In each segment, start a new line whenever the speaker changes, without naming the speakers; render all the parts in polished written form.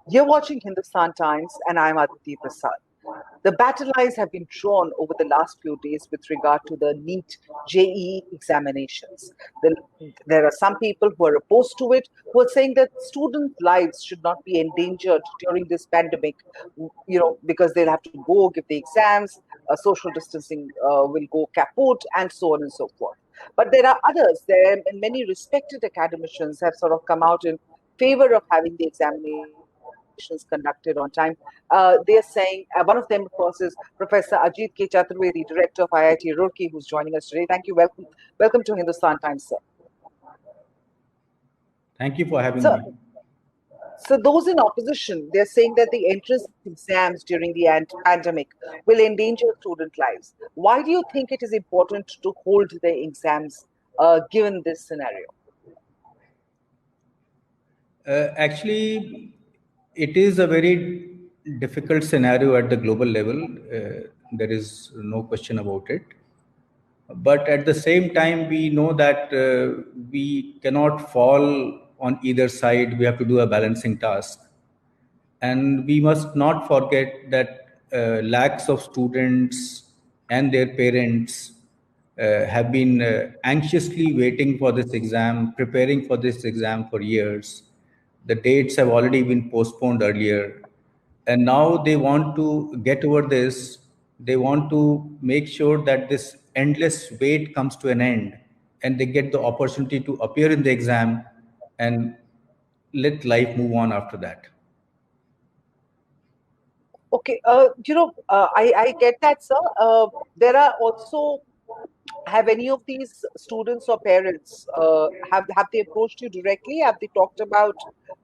You're watching Hindustan Times, and I'm Aditi Prasad. The battle lines have been drawn over the last few days with regard to the NEET JEE examinations. There are some people who are opposed to it, who are saying that student lives should not be endangered during this pandemic, because they'll have to go give the exams, social distancing will go kaput, and so on and so forth. But there are others, there and many respected academicians have sort of come out in favor of having the examinations conducted on time. They are saying, one of them, of course, is Professor Ajit K. Chaturvedi, Director of IIT Roorkee, who's joining us today. Thank you. Welcome to Hindustan Times, sir.
Thank you for having
So,
me.
so those in opposition, they're saying that the entrance exams during the pandemic will endanger student lives. Why do you think it is important to hold the exams given this scenario?
Actually, it is a very difficult scenario at the global level. There is no question about it. But at the same time, we know that we cannot fall on either side. We have to do a balancing task. And we must not forget that lakhs of students and their parents have been anxiously waiting for this exam, preparing for this exam for years. The dates have already been postponed earlier. And now they want to get over this. They want to make sure that this endless wait comes to an end and they get the opportunity to appear in the exam and let life move on after that.
Okay, I get that, sir. There are also, have any of these students or parents have they approached you directly? Have they talked about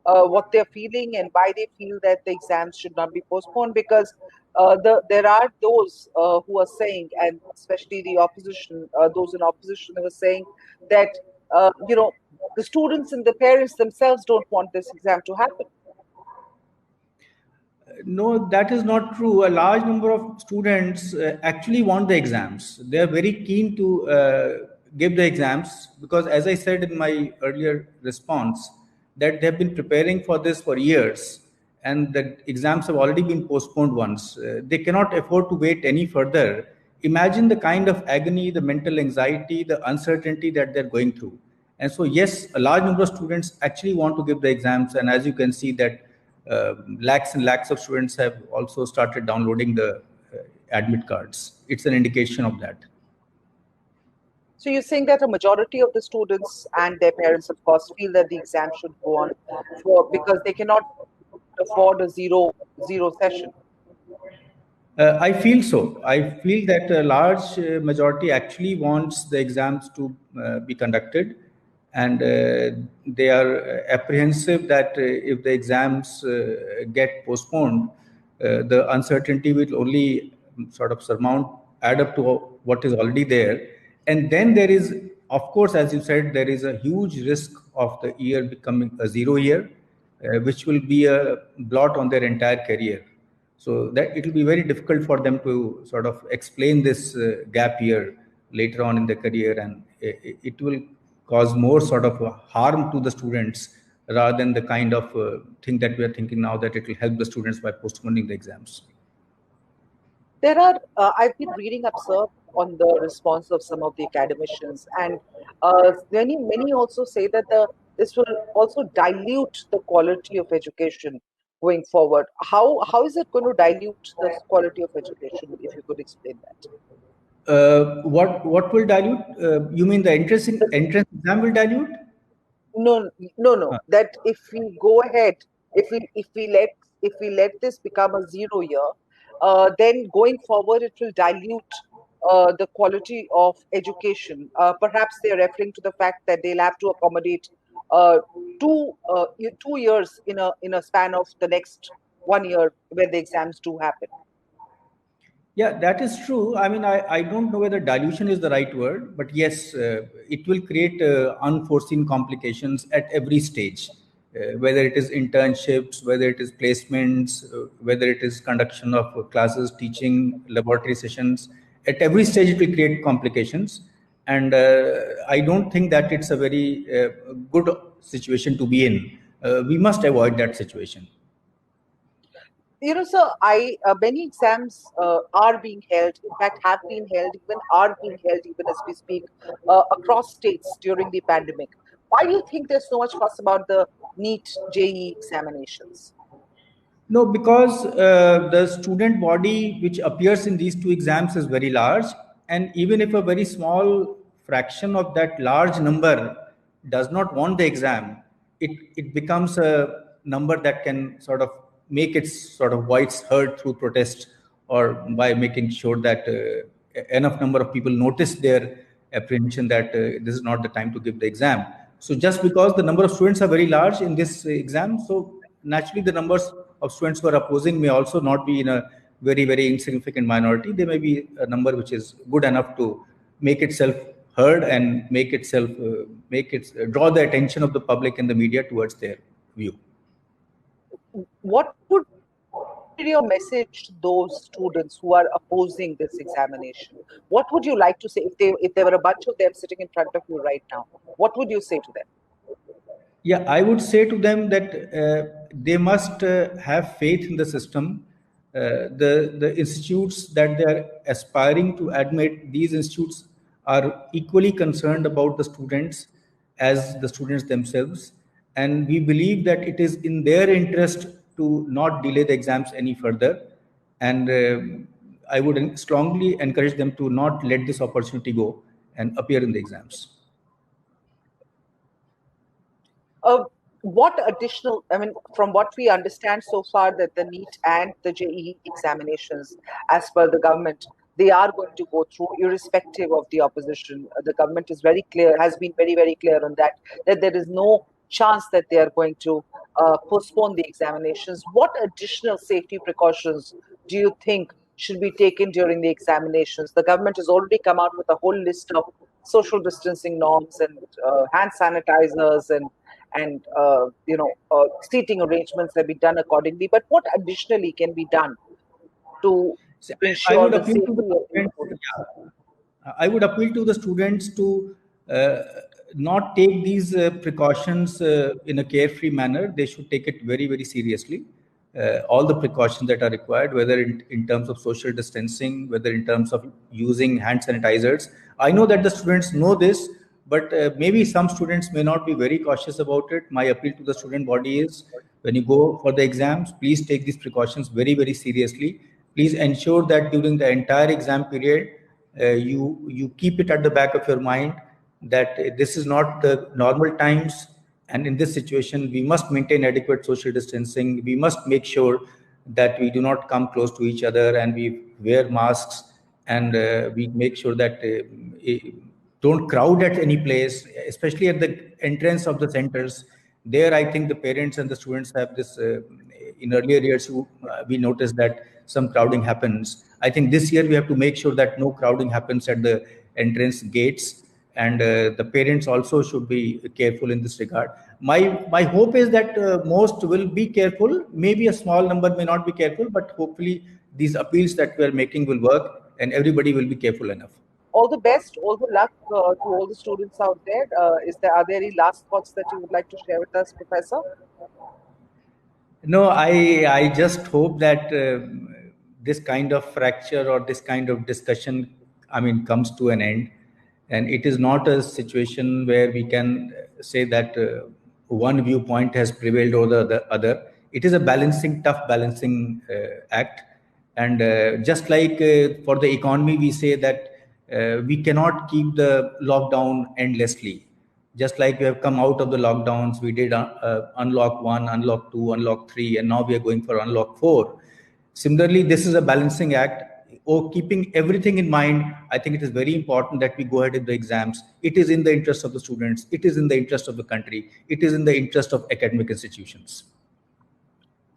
what they're feeling and why they feel that the exams should not be postponed? Because there are those who are saying, and especially the opposition, those in opposition who are saying that the students and the parents themselves don't want this exam to happen.
No, that is not true. A large number of students actually want the exams. They are very keen to give the exams because, as I said in my earlier response, that they have been preparing for this for years and the exams have already been postponed once. They cannot afford to wait any further. Imagine the kind of agony, the mental anxiety, the uncertainty that they're going through. And so, yes, a large number of students actually want to give the exams. And as you can see that lakhs and lakhs of students have also started downloading the admit cards. It's an indication of that.
So you're saying that a majority of the students and their parents, of course, feel that the exam should go on because they cannot afford a zero session.
I feel so. I feel that a large majority actually wants the exams to be conducted, and they are apprehensive that if the exams get postponed, the uncertainty will only sort of add up to what is already there. And then there is, of course, as you said, there is a huge risk of the year becoming a zero year, which will be a blot on their entire career. So that it will be very difficult for them to sort of explain this gap year later on in their career, and it will cause more sort of harm to the students rather than the kind of thing that we are thinking now that it will help the students by postponing the exams.
There are, I've been reading up, sir, on the response of some of the academicians, and many also say that this will also dilute the quality of education going forward. How is it going to dilute the quality of education? If you could explain that.
What will dilute? You mean the entrance exam will dilute?
No. That if we go ahead, if we let this become a zero year, then going forward it will dilute the quality of education. Perhaps they are referring to the fact that they'll have to accommodate uh, 2 years in a span of the next 1 year when the exams do happen.
Yeah, that is true. I mean, I don't know whether dilution is the right word, but yes, it will create unforeseen complications at every stage, whether it is internships, whether it is placements, whether it is conduction of classes, teaching, laboratory sessions. At every stage, it will create complications. And I don't think that it's a very good situation to be in. We must avoid that situation.
Sir, many exams are being held. In fact, have been held, even are being held, even as we speak, across states during the pandemic. Why do you think there's so much fuss about the NEET JEE examinations?
No, because the student body which appears in these two exams is very large, and even if a very small fraction of that large number does not want the exam, it becomes a number that can sort of make its sort of voice heard through protest, or by making sure that enough number of people notice their apprehension that this is not the time to give the exam. So just because the number of students are very large in this exam, so naturally the numbers of students who are opposing may also not be in a very, very insignificant minority. There may be a number which is good enough to make itself heard and make itself draw the attention of the public and the media towards their view.
What would be your message to those students who are opposing this examination? What would you like to say if there were a bunch of them sitting in front of you right now? What would you say to them?
Yeah, I would say to them that they must have faith in the system. The institutes that they are aspiring to admit, these institutes are equally concerned about the students as the students themselves. And we believe that it is in their interest to not delay the exams any further. And I would strongly encourage them to not let this opportunity go and appear in the exams.
What additional, from what we understand so far, that the NEET and the JEE examinations, as per the government, they are going to go through irrespective of the opposition. The government is very clear, has been very, very clear on that there is no chance that they are going to postpone the examinations. What additional safety precautions do you think should be taken during the examinations? The government has already come out with a whole list of social distancing norms and hand sanitizers and seating arrangements have been done accordingly. But what additionally can be done to ensure the safety of the students?
I would appeal to the students to not take these precautions in a carefree manner. They should take it very, very seriously. All the precautions that are required, whether in terms of social distancing, whether in terms of using hand sanitizers. I know that the students know this, but maybe some students may not be very cautious about it. My appeal to the student body is, when you go for the exams, please take these precautions very, very seriously. Please ensure that during the entire exam period, you keep it at the back of your mind that this is not the normal times, and in this situation we must maintain adequate social distancing. We must make sure that we do not come close to each other, and we wear masks, and we make sure that don't crowd at any place, especially at the entrance of the centers. There, I think the parents and the students have this. In earlier years, we noticed that some crowding happens. I think this year we have to make sure that no crowding happens at the entrance gates, and the parents also should be careful in this regard. My hope is that most will be careful. Maybe a small number may not be careful, but hopefully these appeals that we are making will work, and everybody will be careful enough.
All the best, all the luck to all the students out there. Are there any last thoughts that you would like to share with us, Professor?
No, I just hope that this kind of fracture or this kind of discussion, comes to an end, and it is not a situation where we can say that one viewpoint has prevailed over the other. It is a tough balancing act, and just like for the economy, we say that we cannot keep the lockdown endlessly. Just like we have come out of the lockdowns, we did unlock 1, unlock 2, unlock 3, and now we are going for unlock 4. Similarly, this is a balancing act. Keeping everything in mind, I think it is very important that we go ahead with the exams. It is in the interest of the students. It is in the interest of the country. It is in the interest of academic institutions.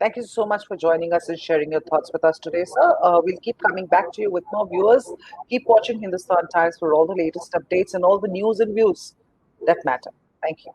Thank you so much for joining us and sharing your thoughts with us today, sir. We'll keep coming back to you with more viewers. Keep watching Hindustan Times for all the latest updates and all the news and views that matter. Thank you.